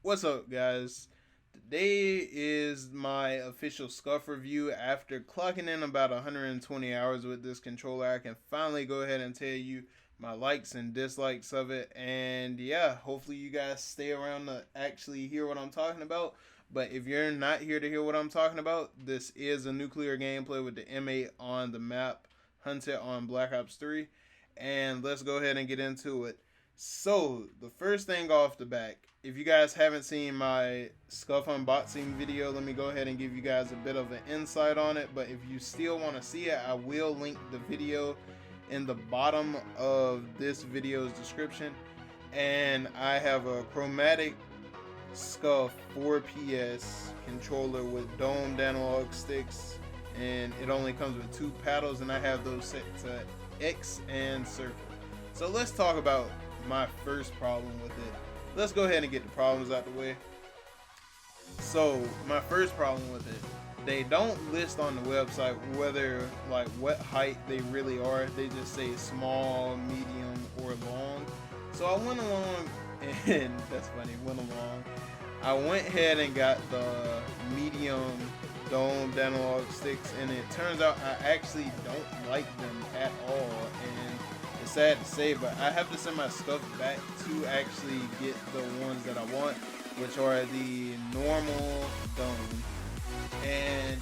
What's up, guys? Today is my official SCUF review. After clocking in about 120 hours with this controller, I can finally go ahead and tell you my likes and dislikes of it. And yeah, hopefully you guys stay around to actually hear what I'm talking about. But if you're not here to hear what I'm talking about, this is a nuclear gameplay with the M8 on the map, Hunted on Black Ops 3. And let's go ahead and get into it. So, the first thing off the back, if you guys haven't seen my SCUF unboxing video, let me go ahead and give you guys a bit of an insight on it. But if you still want to see it, I will link the video in the bottom of this video's description. And I have a chromatic SCUF 4PS controller with domed analog sticks, and it only comes with 2 paddles, and I have those set to X and circle. So let's talk about my first problem with it. Let's go ahead and get the problems out the way. So my first problem with it, they don't list on the website whether like what height they really are. They just say small, medium, or long. So I went along, and that's funny, I went ahead and got the medium domed analog sticks, and it turns out I actually don't like them at all. And it's sad to say, but I have to send my stuff back to actually get the ones that I want, which are the normal dome. And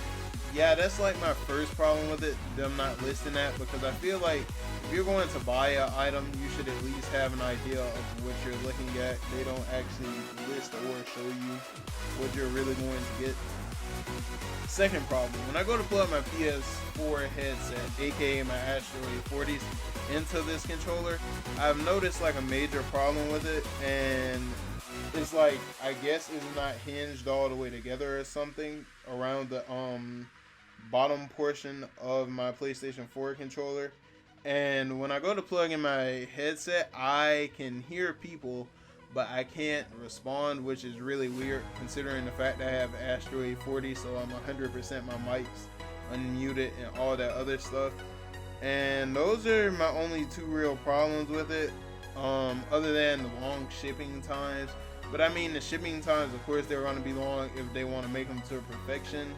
yeah, that's like my first problem with it, them not listing that, because I feel like if you're going to buy an item, you should at least have an idea of what you're looking at. They don't actually list or show you what you're really going to get. Second problem, when I go to plug my PS4 headset, aka my Asteroid 40s, into this controller, I've noticed like a major problem with it, and it's like, I guess it's not hinged all the way together or something around the bottom portion of my PlayStation 4 controller. And when I go to plug in my headset, I can hear people, but I can't respond, which is really weird considering the fact that I have Asteroid 40, so I'm 100% my mic's unmuted and all that other stuff. And those are my only 2 real problems with it, other than the long shipping times. But I mean, the shipping times, of course, they're going to be long if they want to make them to perfection,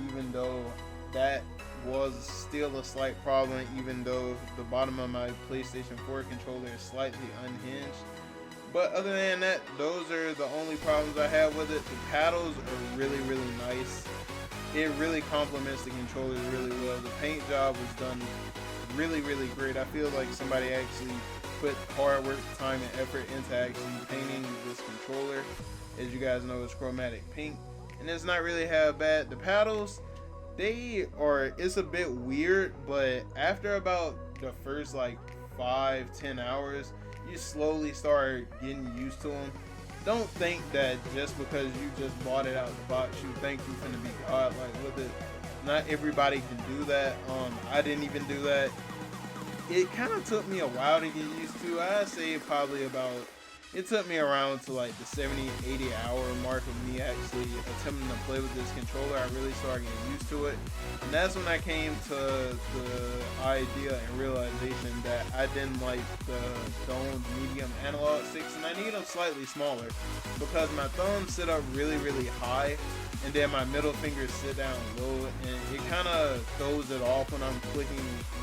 even though that was still a slight problem, even though the bottom of my PlayStation 4 controller is slightly unhinged. But other than that, those are the only problems I have with it. The paddles are really nice. It really complements the controller really well. The paint job was done really great. I feel like somebody actually put hard work, time, and effort into actually painting this controller. As you guys know, it's chromatic pink, and it's not really half bad. The paddles, it's a bit weird, but after about the first like 5-10 hours, you slowly start getting used to them. Don't think that just because you just bought it out the box, you think you're gonna be godlike with it. Not everybody can do that. I didn't even do that. It kind of took me a while to get used to. I'd say probably it took me around to like the 70-80 hour mark of me actually attempting to play with this controller. I really started getting used to it, and that's when I came to the idea and realization that I didn't like the domed medium analog sticks, and I need them slightly smaller because my thumbs sit up really high, and then my middle fingers sit down low, and it kind of throws it off when I'm clicking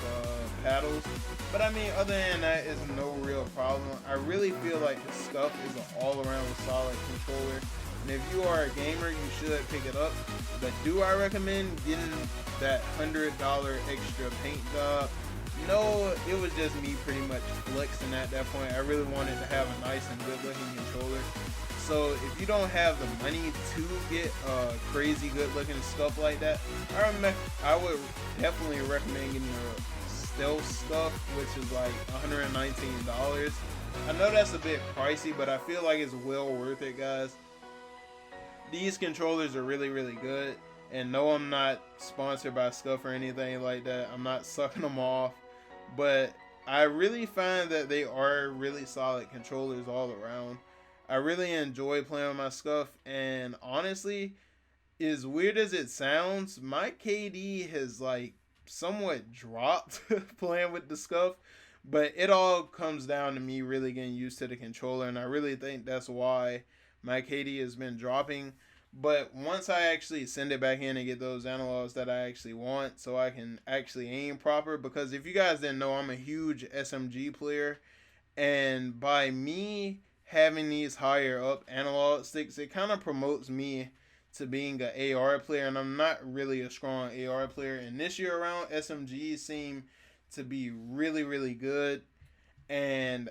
the paddles. But I mean, other than that, it's no real problem. I really feel like the SCUF is an all-around solid controller, and if you are a gamer, you should pick it up. But do I recommend getting that $100 extra paint job? No, it was just me pretty much flexing at that point. I really wanted to have a nice and good looking controller. So if you don't have the money to get crazy good looking stuff like that, I would definitely recommend getting the stealth stuff, which is like $119. I know that's a bit pricey, but I feel like it's well worth it, guys. These controllers are really good, and no, I'm not sponsored by SCUF or anything like that. I'm not sucking them off, but I really find that they are really solid controllers all around. I really enjoy playing with my SCUF, and honestly, as weird as it sounds, my KD has like somewhat dropped playing with the SCUF, but it all comes down to me really getting used to the controller, and I really think that's why my KD has been dropping. But once I actually send it back in and get those analogs that I actually want, so I can actually aim proper, because if you guys didn't know, I'm a huge SMG player, and by me having these higher up analog sticks, it kind of promotes me to being an AR player, and I'm not really a strong AR player. And this year around, SMGs seem to be really, really good, and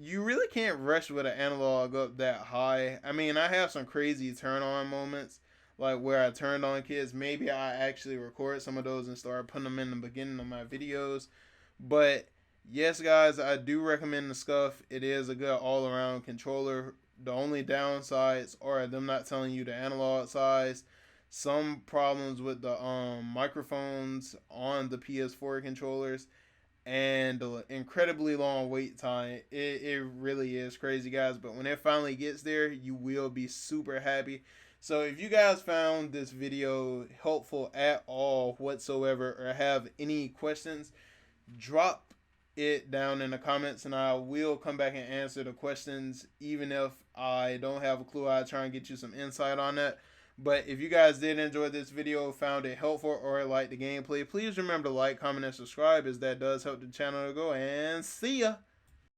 you really can't rush with an analog up that high. I mean, I have some crazy turn on moments, like where I turned on kids. Maybe I actually record some of those and start putting them in the beginning of my videos. But yes, guys, I do recommend the SCUF. It is a good all around controller. The only downsides are them not telling you the analog size, some problems with the microphones on the PS4 controllers, and the incredibly long wait time. It really is crazy, guys. But when it finally gets there, you will be super happy. So if you guys found this video helpful at all whatsoever, or have any questions, drop it down in the comments, and I will come back and answer the questions. Even if I don't have a clue, I'll try and get you some insight on that. But if you guys did enjoy this video, found it helpful, or liked the gameplay, please remember to like, comment, and subscribe, as that does help the channel to go. And see ya!